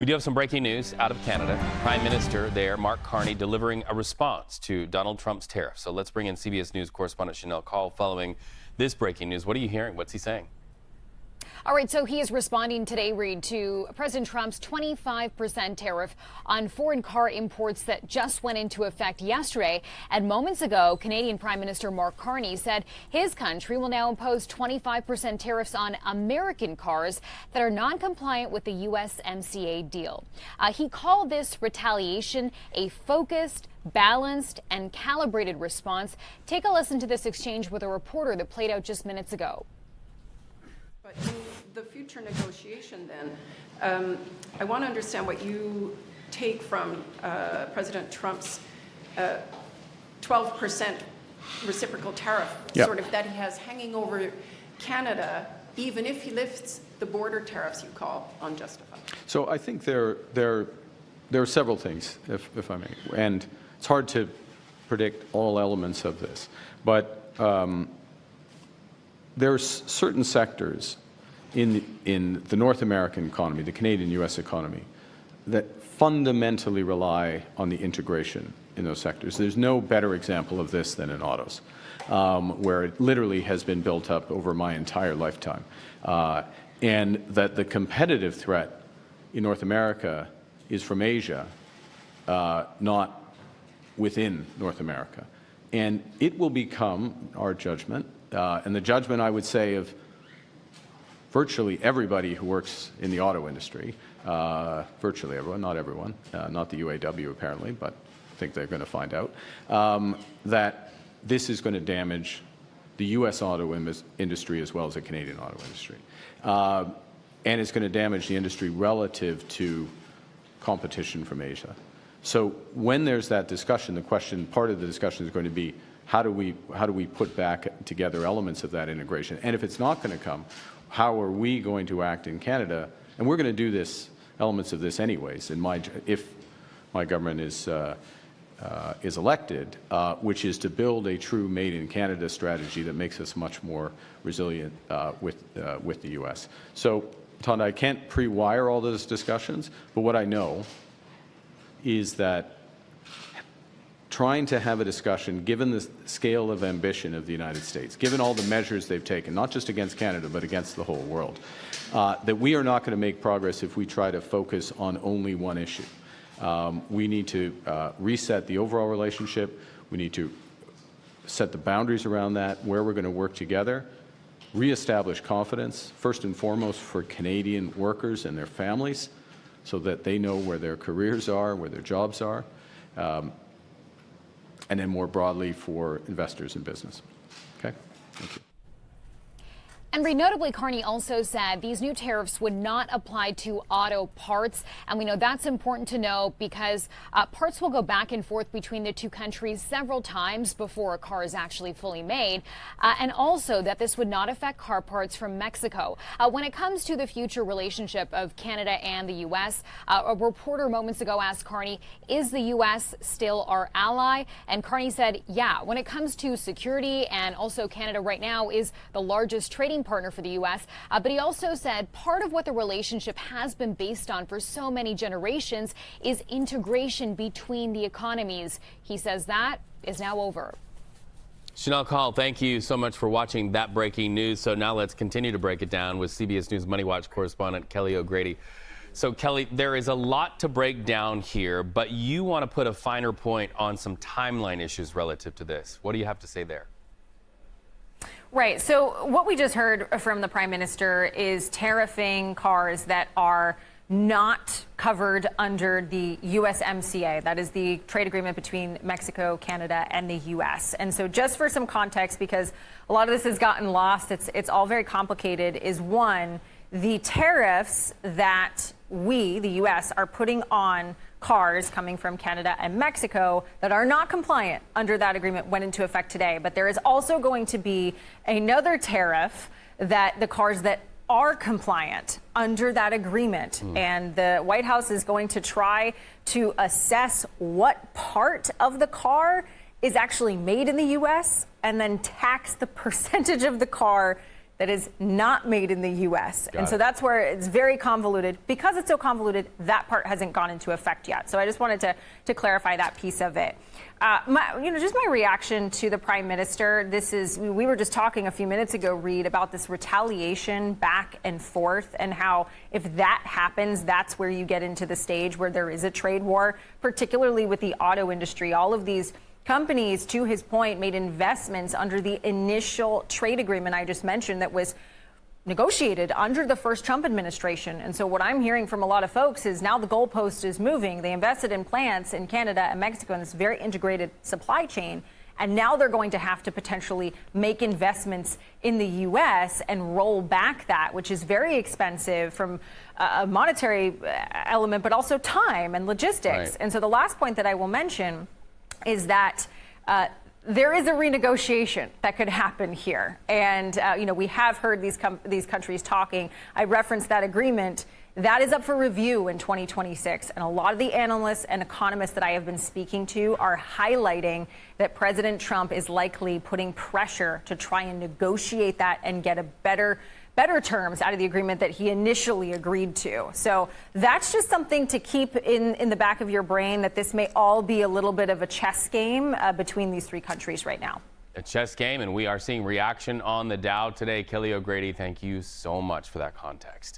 We do have some breaking news out of Canada. Prime Minister there, Mark Carney, delivering a response to Donald Trump's tariffs. So let's bring in CBS News correspondent Shanelle Kaul following this breaking news. What are you hearing? What's he saying? All right, so he is responding today, Reed, to President Trump's 25% tariff on foreign car imports that just went into effect yesterday. And moments ago, Canadian Prime Minister Mark Carney said his country will now impose 25% tariffs on American cars that are non-compliant with the USMCA deal. He called this retaliation a focused, balanced, and calibrated response. Take a listen to this exchange with a reporter that played out just minutes ago. But in the future negotiation then, I want to understand what you take from President Trump's 12% reciprocal tariff, sort of that he has hanging over Canada, even if he lifts the border tariffs you call unjustified. So I think there are several things, if I may, and it's hard to predict all elements of this, but there are certain sectors in the North American economy, the Canadian-U.S. economy, that fundamentally rely on the integration in those sectors. There's no better example of this than in autos, where it literally has been built up over my entire lifetime. And that the competitive threat in North America is from Asia, not within North America. And it will become our judgment, and the judgment, I would say, of virtually everybody who works in the auto industry, virtually everyone, not everyone, not the UAW apparently, but I think they're going to find out, that this is going to damage the U.S. auto industry as well as the Canadian auto industry. And it's going to damage the industry relative to competition from Asia. So when there's that discussion, the question, part of the discussion is going to be, how do we put back together elements of that integration? And if it's not going to come, how are we going to act in Canada? And we're going to do this, elements of this anyways, if my government is elected, which is to build a true Made in Canada strategy that makes us much more resilient with the U.S. So, Tonda, I can't pre-wire all those discussions, but what I know is that trying to have a discussion, given the scale of ambition of the United States, given all the measures they've taken, not just against Canada, but against the whole world, that we are not going to make progress if we try to focus on only one issue. We need to reset the overall relationship. We need to set the boundaries around that, where we're going to work together, reestablish confidence, first and foremost for Canadian workers and their families, so that they know where their careers are, where their jobs are, and then more broadly for investors in business. Okay? Thank you. And notably, Carney also said these new tariffs would not apply to auto parts. And we know that's important to know because parts will go back and forth between the two countries several times before a car is actually fully made. And also that this would not affect car parts from Mexico. When it comes to the future relationship of Canada and the U.S., a reporter moments ago asked Carney, is the U.S. still our ally? And Carney said, yeah, when it comes to security, and also Canada right now is the largest trading partner for the U.S. But he also said part of what the relationship has been based on for so many generations is integration between the economies. He says that is now over. Shanelle Kaul, thank you so much for watching that breaking news. So now let's continue to break it down with CBS News Money Watch correspondent Kelly O'Grady. So Kelly, there is a lot to break down here, but you want to put a finer point on some timeline issues relative to this. What do you have to say there? Right. So what we just heard from the Prime Minister is tariffing cars that are not covered under the USMCA. That is the trade agreement between Mexico, Canada, and the U.S. And so just for some context, because a lot of this has gotten lost, it's all very complicated, is one, the tariffs that we, the U.S., are putting on cars coming from Canada and Mexico that are not compliant under that agreement went into effect today. But there is also going to be another tariff that the cars that are compliant under that agreement. And the White House is going to try to assess what part of the car is actually made in the U.S. and then tax the percentage of the car that is not made in the U.S. And so that's where it's very convoluted. Because it's so convoluted, that part hasn't gone into effect yet. So I just wanted to clarify that piece of it. Just my reaction to the Prime Minister. We were just talking a few minutes ago, Reed, about this retaliation back and forth, and how if that happens, that's where you get into the stage where there is a trade war, particularly with the auto industry. All of these companies, to his point, made investments under the initial trade agreement I just mentioned that was negotiated under the first Trump administration. And so what I'm hearing from a lot of folks is now the goalpost is moving. They invested in plants in Canada and Mexico in this very integrated supply chain. And now they're going to have to potentially make investments in the U.S. and roll back that, which is very expensive from a monetary element, but also time and logistics. Right. And so the last point that I will mention is that there is a renegotiation that could happen here. And, we have heard these countries talking. I referenced that agreement. That is up for review in 2026. And a lot of the analysts and economists that I have been speaking to are highlighting that President Trump is likely putting pressure to try and negotiate that and get a better terms out of the agreement that he initially agreed to. So that's just something to keep in the back of your brain, that this may all be a little bit of a chess game between these three countries right now. A chess game, and we are seeing reaction on the Dow today. Kelly O'Grady, thank you so much for that context.